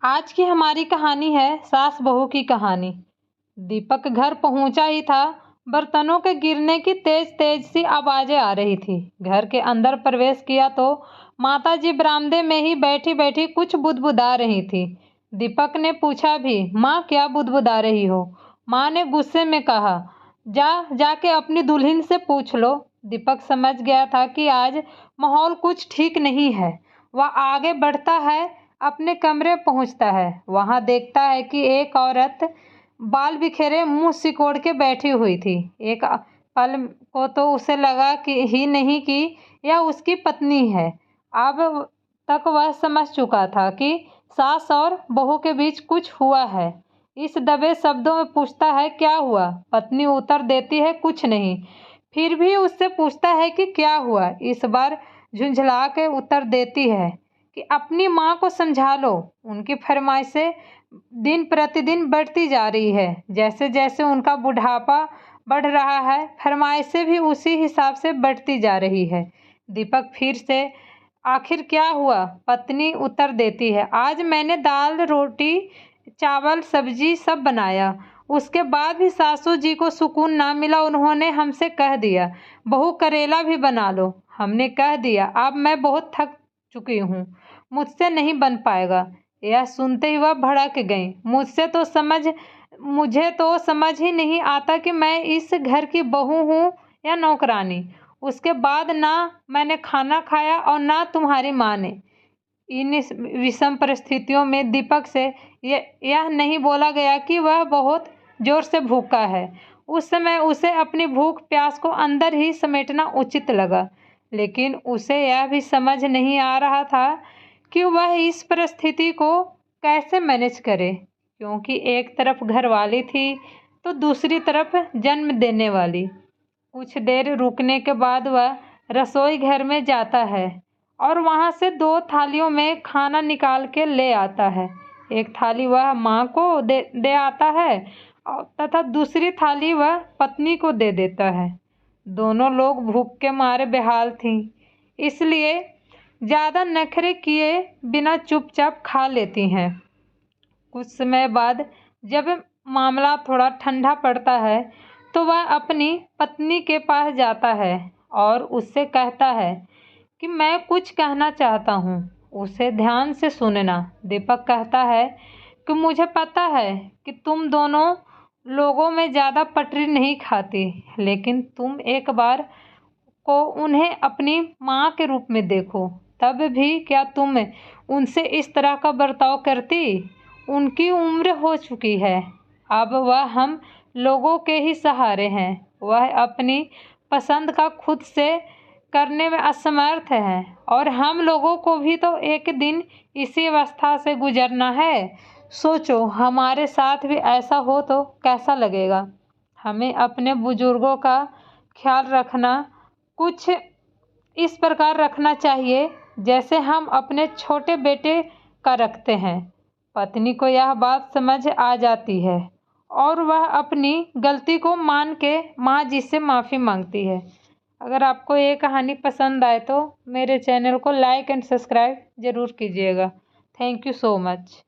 आज की हमारी कहानी है सास बहू की कहानी। दीपक घर पहुंचा ही था, बर्तनों के गिरने की तेज तेज सी आवाजें आ रही थी। घर के अंदर प्रवेश किया तो माताजी बरामदे में ही बैठी बैठी कुछ बुदबुदा रही थी। दीपक ने पूछा भी, माँ क्या बुदबुदा रही हो? माँ ने गुस्से में कहा, जाके अपनी दुल्हन से पूछ लो। दीपक समझ गया था कि आज माहौल कुछ ठीक नहीं है। वह आगे बढ़ता है, अपने कमरे पहुंचता है। वहां देखता है कि एक औरत बाल बिखेरे मुंह सिकोड़ के बैठी हुई थी। एक पल को तो उसे लगा कि ही नहीं कि यह उसकी पत्नी है। अब तक वह समझ चुका था कि सास और बहू के बीच कुछ हुआ है। इस दबे शब्दों में पूछता है, क्या हुआ? पत्नी उत्तर देती है, कुछ नहीं। फिर भी उससे पूछता है कि क्या हुआ? इस बार झुंझला के उत्तर देती है कि अपनी माँ को समझा लो। उनकी फरमाइशें दिन प्रतिदिन बढ़ती जा रही है। जैसे जैसे उनका बुढ़ापा बढ़ रहा है, फरमाइशें भी उसी हिसाब से बढ़ती जा रही है। दीपक फिर से, आखिर क्या हुआ? पत्नी उत्तर देती है, आज मैंने दाल रोटी चावल सब्जी सब बनाया। उसके बाद भी सासू जी को सुकून ना मिला। उन्होंने हमसे कह दिया, बहू करेला भी बना लो। हमने कह दिया, अब मैं बहुत थक चुकी हूँ, मुझसे नहीं बन पाएगा। यह सुनते ही वह भड़क गई। मुझे तो समझ ही नहीं आता कि मैं इस घर की बहू हूँ या नौकरानी। उसके बाद ना मैंने खाना खाया और ना तुम्हारी माँ ने। इन विषम परिस्थितियों में दीपक से यह नहीं बोला गया कि वह बहुत जोर से भूखा है। उस समय उसे अपनी भूख प्यास को अंदर ही समेटना उचित लगा, लेकिन उसे यह भी समझ नहीं आ रहा था कि वह इस परिस्थिति को कैसे मैनेज करे, क्योंकि एक तरफ घरवाली थी तो दूसरी तरफ जन्म देने वाली। कुछ देर रुकने के बाद वह रसोई घर में जाता है और वहां से 2 थालियों में खाना निकाल के ले आता है। एक थाली वह माँ को दे आता है तथा दूसरी थाली वह पत्नी को दे देता है। दोनों लोग भूख के मारे बेहाल थीं, इसलिए ज़्यादा नखरे किए बिना चुपचाप खा लेती हैं। कुछ समय बाद जब मामला थोड़ा ठंडा पड़ता है तो वह अपनी पत्नी के पास जाता है और उससे कहता है कि मैं कुछ कहना चाहता हूँ, उसे ध्यान से सुनना। दीपक कहता है कि मुझे पता है कि तुम दोनों लोगों में ज़्यादा पटरी नहीं खाती, लेकिन तुम एक बार को उन्हें अपनी माँ के रूप में देखो। तब भी क्या तुम उनसे इस तरह का बर्ताव करती? उनकी उम्र हो चुकी है, अब वह हम लोगों के ही सहारे हैं। वह अपनी पसंद का खुद से करने में असमर्थ है और हम लोगों को भी तो एक दिन इसी अवस्था से गुजरना है। सोचो, हमारे साथ भी ऐसा हो तो कैसा लगेगा। हमें अपने बुजुर्गों का ख्याल रखना कुछ इस प्रकार रखना चाहिए जैसे हम अपने छोटे बेटे का रखते हैं। पत्नी को यह बात समझ आ जाती है और वह अपनी गलती को मान के माँ जी से माफ़ी मांगती है। अगर आपको ये कहानी पसंद आए तो मेरे चैनल को लाइक एंड सब्सक्राइब ज़रूर कीजिएगा। Thank you so much.